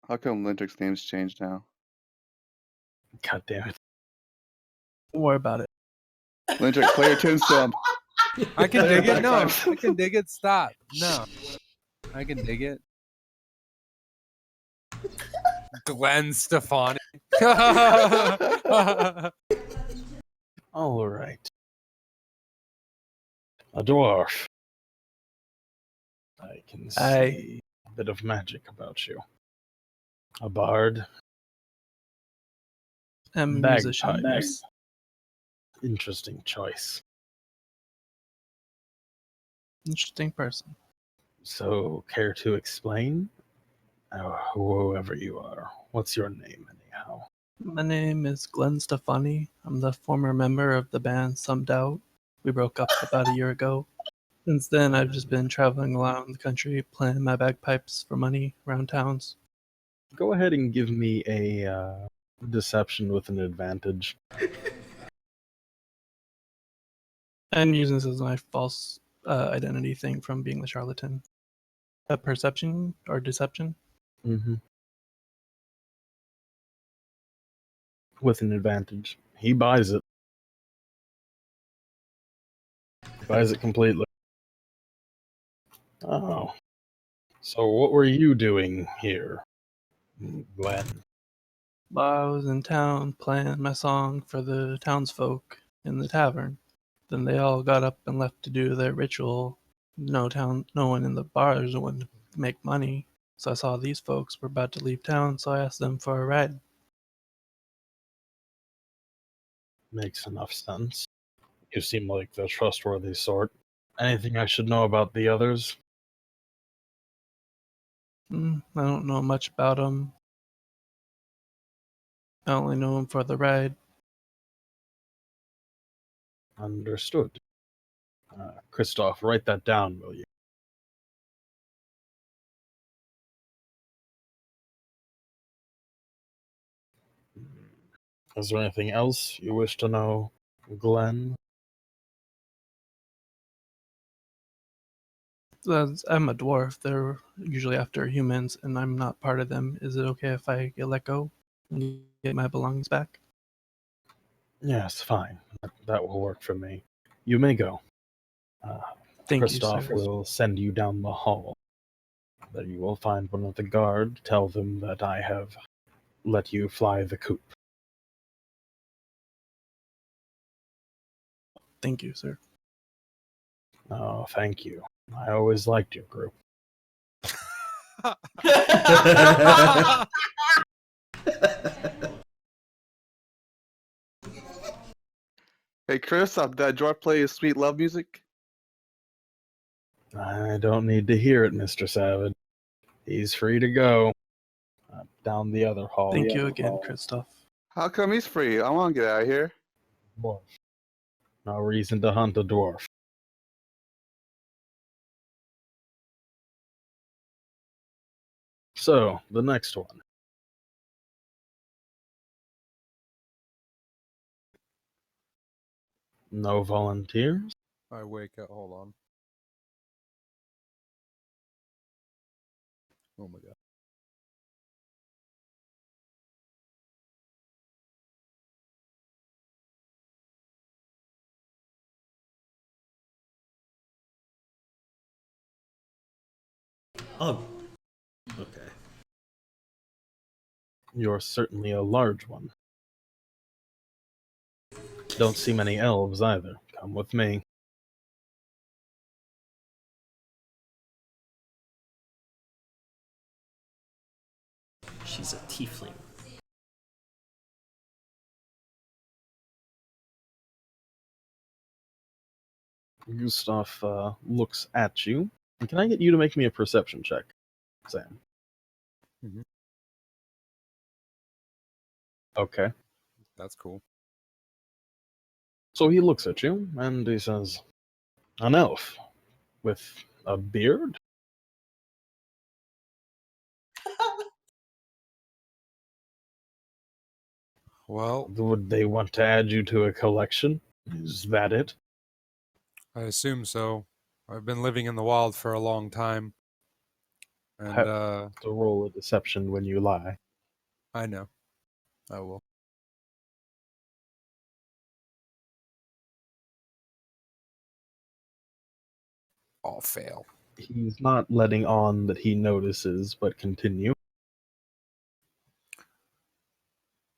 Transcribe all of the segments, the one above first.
How come Lintrick's name's changed now? God damn it. Don't worry about it. Lintrick, play your tombstone. I can Play dig your it. No, bagpipes. I can dig it. Stop. No, I can dig it. Glenn Stefani. All right. A dwarf. I can see a bit of magic about you. A bard. I'm a musician. Bagpipes. Interesting choice. Interesting person. So, care to explain? Whoever you are. What's your name, anyhow? My name is Glenn Stefani. I'm the former member of the band Some Doubt. We broke up about a year ago. Since then, I've just been traveling around the country playing my bagpipes for money around towns. Go ahead and give me a deception with an advantage. I'm using this as my false identity thing from being the charlatan. A perception or deception? Mm-hmm. With an advantage. He buys it. He buys it completely. Oh. So what were you doing here, Glenn? While I was in town playing my song for the townsfolk in the tavern. Then they all got up and left to do their ritual. No one in the bars wanted to make money. So I saw these folks were about to leave town, so I asked them for a ride. Makes enough sense. You seem like the trustworthy sort. Anything I should know about the others? I don't know much about them. I only know them for the ride. Understood. Christoph, write that down, will you? Is there anything else you wish to know, Glenn? I'm a dwarf. They're usually after humans, and I'm not part of them. Is it okay if I get let go and get my belongings back? Yes, fine. That will work for me. You may go. Thank Christoph you, sir. will send you down the hall. There you will find one of the guard. Tell them that I have let you fly the coop. Thank you, sir. Oh, thank you. I always liked your group. Hey, Chris, did that dwarf play his sweet love music? I don't need to hear it, Mr. Savage. He's free to go. Down the other hall. Thank you again, Christoph. How come he's free? I want to get out of here. Dwarf. No reason to hunt a dwarf. So, the next one. No volunteers? I wake up. Hold on. Oh my god. Oh. Okay. You're certainly a large one. Don't see many elves either. Come with me. She's a tiefling. Gustav looks at you. And can I get you to make me a perception check, Sam? Mhm. Okay. That's cool. So he looks at you and he says, an elf with a beard? Well, Would they want to add you to a collection? Is that it? I assume so. I've been living in the wild for a long time. And To roll a deception when you lie. I know. I will. All fail. He's not letting on that he notices, but continue.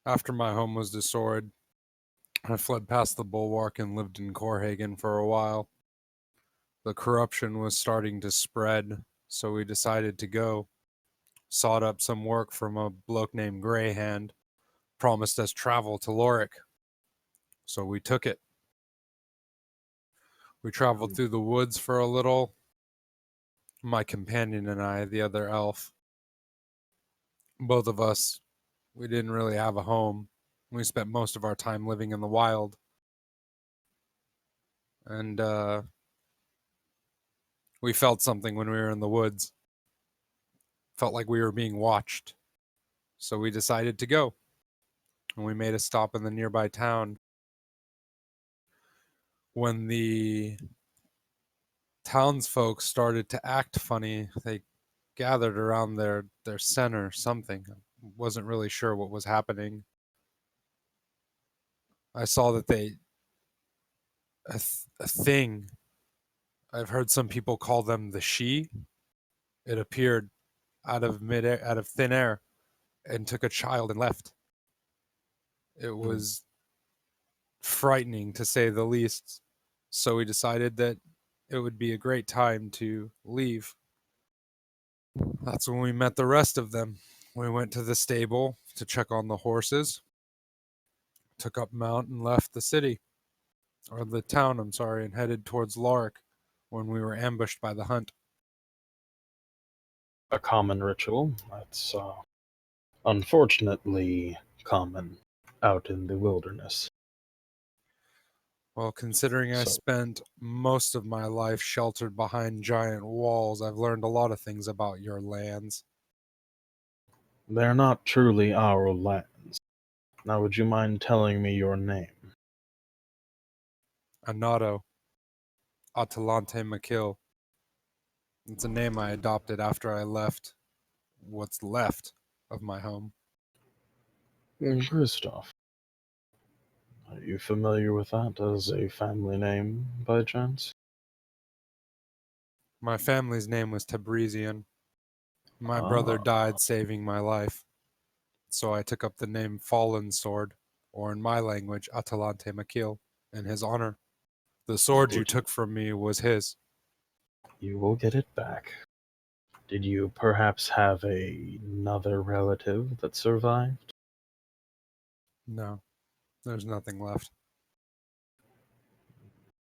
After my home was destroyed, I fled past the bulwark and lived in Corhagen for a while. The corruption was starting to spread, so we decided to go. Sought up some work from a bloke named Greyhand, promised us travel to Lorik. So we took it. We traveled through the woods for a little. My companion and I, the other elf, both of us, we didn't really have a home. We spent most of our time living in the wild. And we felt something when we were in the woods. Felt like we were being watched. So we decided to go. And we made a stop in the nearby town. When the townsfolk started to act funny, they gathered around their center, something. I wasn't really sure what was happening. I saw that a thing, I've heard some people call them the she. It appeared out of midair, out of thin air, and took a child and left. It was frightening, to say the least. So we decided that it would be a great time to leave. That's when we met the rest of them. We went to the stable to check on the horses, took up mount and left the city, or the town, I'm sorry, and headed towards Lorik when we were ambushed by the hunt. A common ritual. That's unfortunately common out in the wilderness. Well, considering I So- spent most of my life sheltered behind giant walls, I've learned a lot of things about your lands. They're not truly our lands. Now, would you mind telling me your name? Onato. Atalante Makil. It's a name I adopted after I left what's left of my home. Kristoff. Are you familiar with that as a family name, by chance? My family's name was Tabrizian. My brother died saving my life, so I took up the name Fallen Sword, or in my language, Atalante Makil, in his honor. The sword you took from me was his. You will get it back. Did you perhaps have another relative that survived? No, there's nothing left.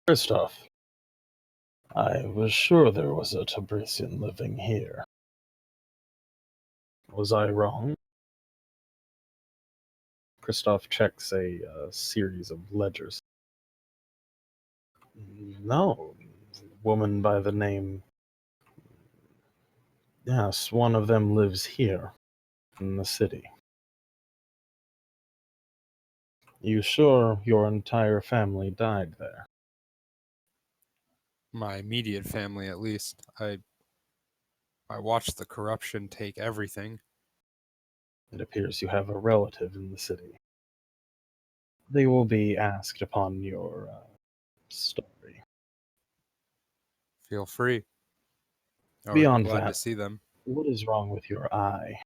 Kristoff, I was sure there was a Tabrisian living here. Was I wrong? Kristoff checks a series of ledgers. No. Woman by the name... Yes, one of them lives here, in the city. You sure your entire family died there? My immediate family, at least. I watched the corruption take everything. It appears you have a relative in the city. They will be asked upon your story. Feel free. I would be Beyond glad that, to see them. what is wrong with your eye?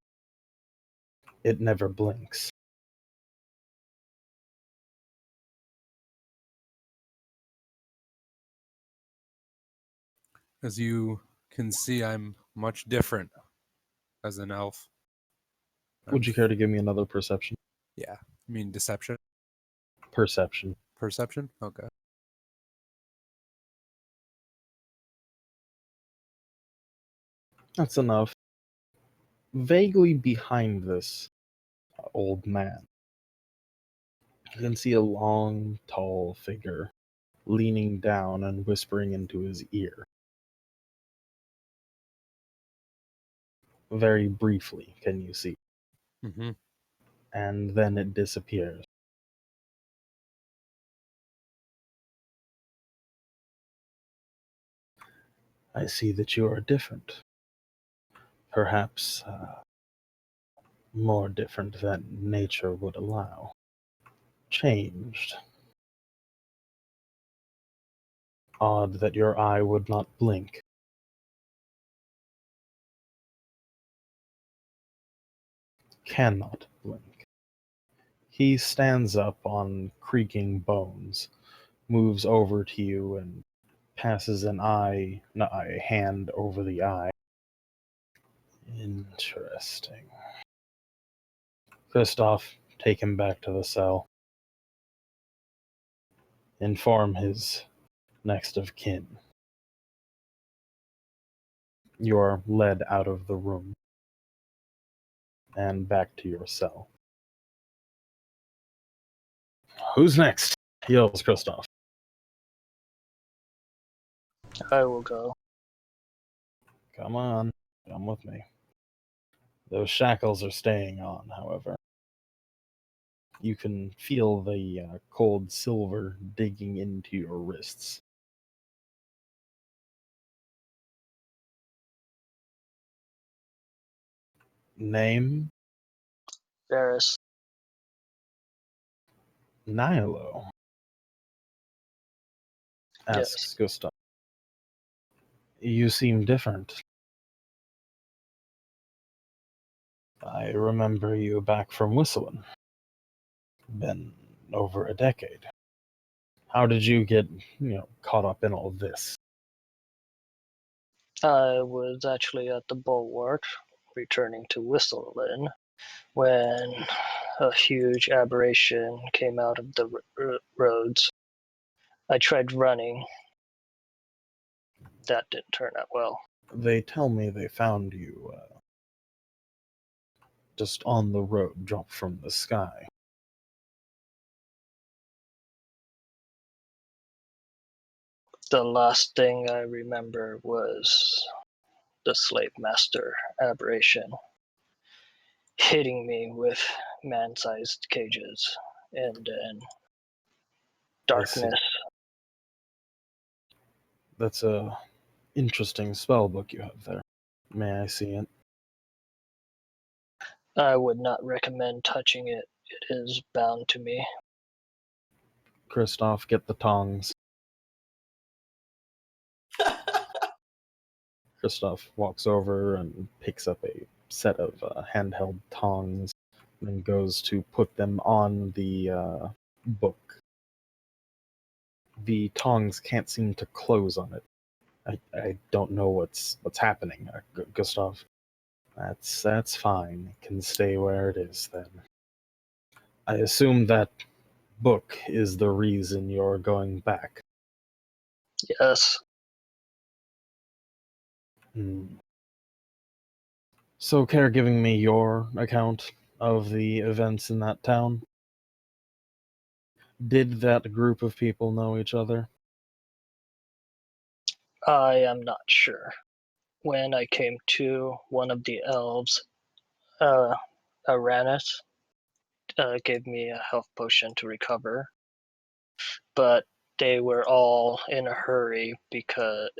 It never blinks. As you can see, I'm much different as an elf. Would you care to give me another perception? Yeah. You mean deception? Perception. Perception? Okay. That's enough. Vaguely behind this old man, you can see a long, tall figure leaning down and whispering into his ear. Very briefly, can you see? Mm-hmm. And then it disappears. I see that you are different. Perhaps more different than nature would allow. Changed. Odd that your eye would not blink. Cannot blink. He stands up on creaking bones, moves over to you, and passes a hand over the eye. Interesting. Kristoff, take him back to the cell. Inform his next of kin. You are led out of the room and back to your cell. Who's next? Yells Kristoff. I will go. Come on, come with me. Those shackles are staying on, however. You can feel the cold silver digging into your wrists. Name? Varys. Nihilo. Asks Yes. Gustav. You seem different. I remember you back from whistling. Been over a decade. How did you get, caught up in all this? I was actually at the bulwark, returning to Whistleland, when a huge aberration came out of the roads. I tried running. That didn't turn out well. They tell me they found you just on the road, dropped from the sky. The last thing I remember was the slave master aberration hitting me with man-sized cages, and then darkness. That's a interesting spell book you have there. May I see it? I would not recommend touching it. It is bound to me. Kristoff, get the tongs. Kristoff walks over and picks up a set of handheld tongs and goes to put them on the book. The tongs can't seem to close on it. I don't know what's happening, Gustav. That's fine. It can stay where it is then. I assume that book is the reason you're going back. Yes. So, care giving me your account of the events in that town. Did that group of people know each other? I am not sure. When I came to, one of the elves, Arannis, gave me a health potion to recover, but they were all in a hurry because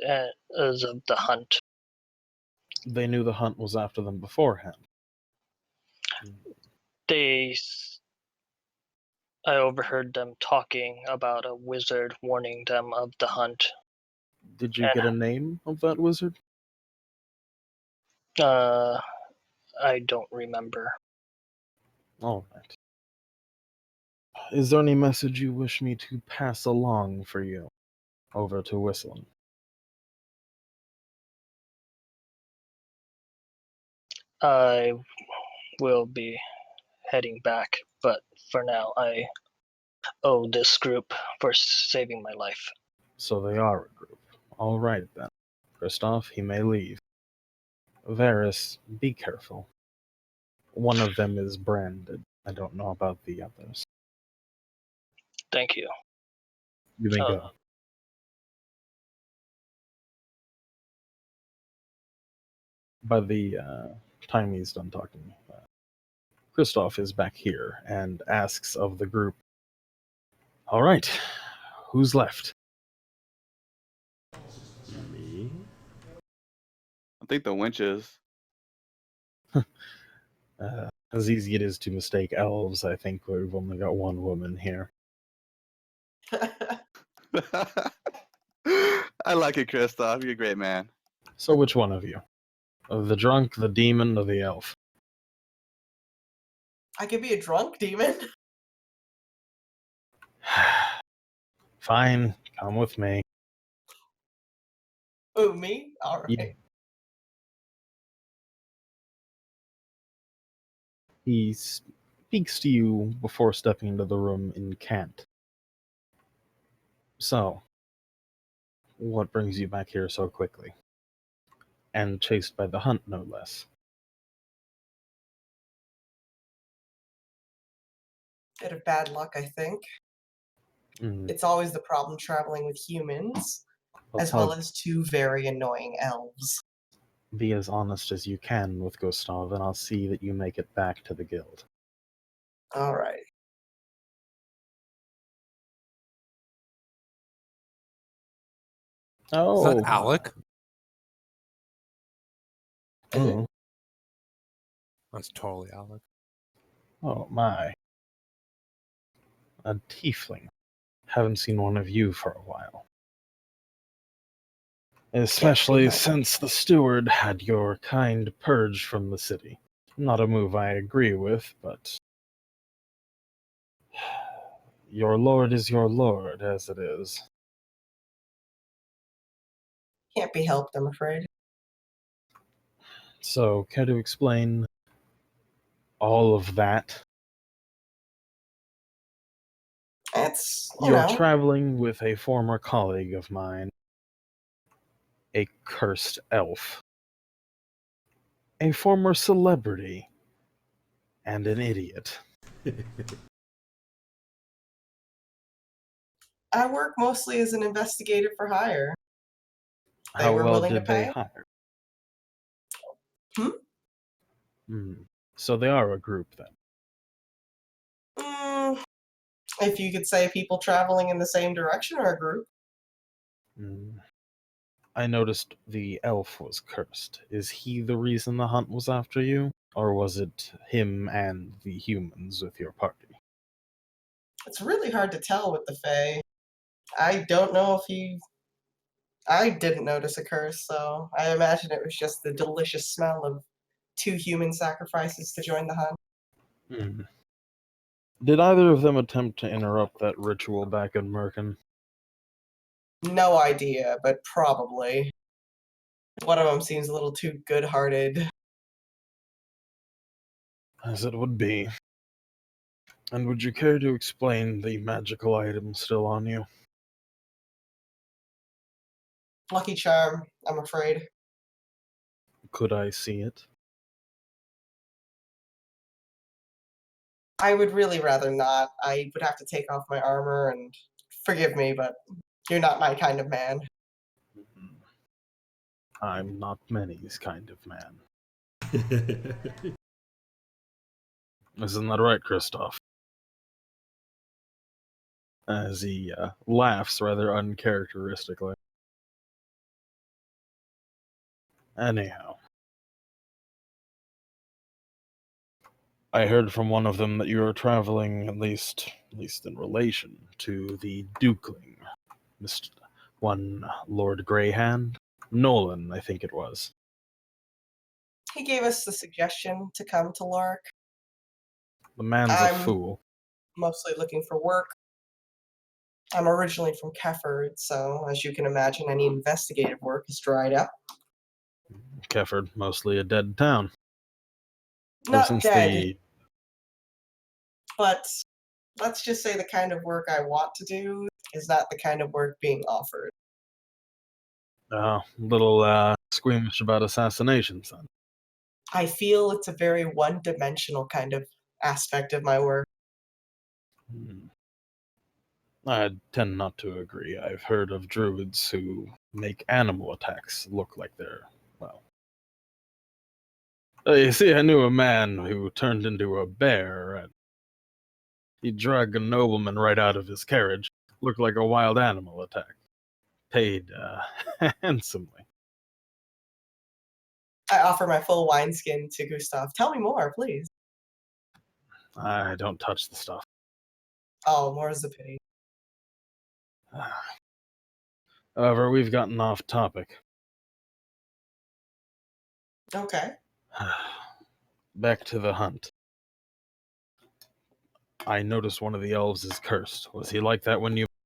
of the hunt. They knew the hunt was after them beforehand. I overheard them talking about a wizard warning them of the hunt. Did you get a name of that wizard? I don't remember. All right. Is there any message you wish me to pass along for you over to Whistling? I will be heading back, but for now I owe this group for saving my life. So they are a group. All right then. Kristoff, he may leave. Varys, be careful. One of them is branded. I don't know about the others. Thank you. You may go. By the time he's done talking, Kristoff is back here and asks of the group, all right, who's left? Me? I think the winches. As easy it is to mistake elves, I think we've only got one woman here. I like it, Kristoff. You're a great man. So which one of you? The drunk, the demon, or the elf? I could be a drunk demon. Fine, come with me. Ooh, me? Alright. Yeah. He speaks to you before stepping into the room in cant. So, what brings you back here so quickly? And chased by the hunt, no less. Bit of bad luck, I think. Mm, It's always the problem traveling with humans, let's as well help. as two very annoying elves. Be as honest as you can with Gustav, and I'll see that you make it back to the guild. Alright. Is Oh, that Alec? Oh, That's totally Alec. oh my. A tiefling. Haven't seen one of you for a while. Especially that. since the steward had your kind purged from the city. Not a move I agree with, but your lord is your lord, as it is. Can't be helped, I'm afraid. So, care to explain all of that? It's, You're traveling with a former colleague of mine, a cursed elf, a former celebrity, and an idiot. I work mostly as an investigator for hire. They How were well willing to did they pay? hire? Hmm? So they are a group then. If you could say people traveling in the same direction or a group. I noticed the elf was cursed. Is he the reason the hunt was after you? Or was it him and the humans with your party? It's really hard to tell with the Fae. I don't know if he... I didn't notice a curse, so I imagine it was just the delicious smell of 2 human sacrifices to join the hunt. Did either of them attempt to interrupt that ritual back in Merkin? No idea, but probably. One of them seems a little too good-hearted. As it would be. And would you care to explain the magical item still on you? Lucky charm, I'm afraid. Could I see it? I would really rather not. I would have to take off my armor, and forgive me, but you're not my kind of man. I'm not many's kind of man. Isn't that right, Kristoff? As he laughs rather uncharacteristically. Anyhow. I heard from one of them that you were traveling, at least in relation to the Dukeling. One Lord Greyhand? Nolan, I think it was. He gave us the suggestion to come to Lark. The man's a fool. Mostly looking for work. I'm originally from Kefford, so as you can imagine, any investigative work is dried up. Kefford, mostly a dead town. Not dead, but let's just say the kind of work I want to do is not the kind of work being offered. Little squeamish about assassinations, then. I feel it's a very one-dimensional kind of aspect of my work. I tend not to agree. I've heard of druids who make animal attacks look like they're, well... You see, I knew a man who turned into a bear, and he dragged a nobleman right out of his carriage. Looked like a wild animal attack. Paid handsomely. I offer my full wineskin to Gustav. Tell me more, please. I don't touch the stuff. Oh, more is the pity. However, we've gotten off topic. Okay. Back to the hunt. I noticed one of the elves is cursed. Was he like that when you...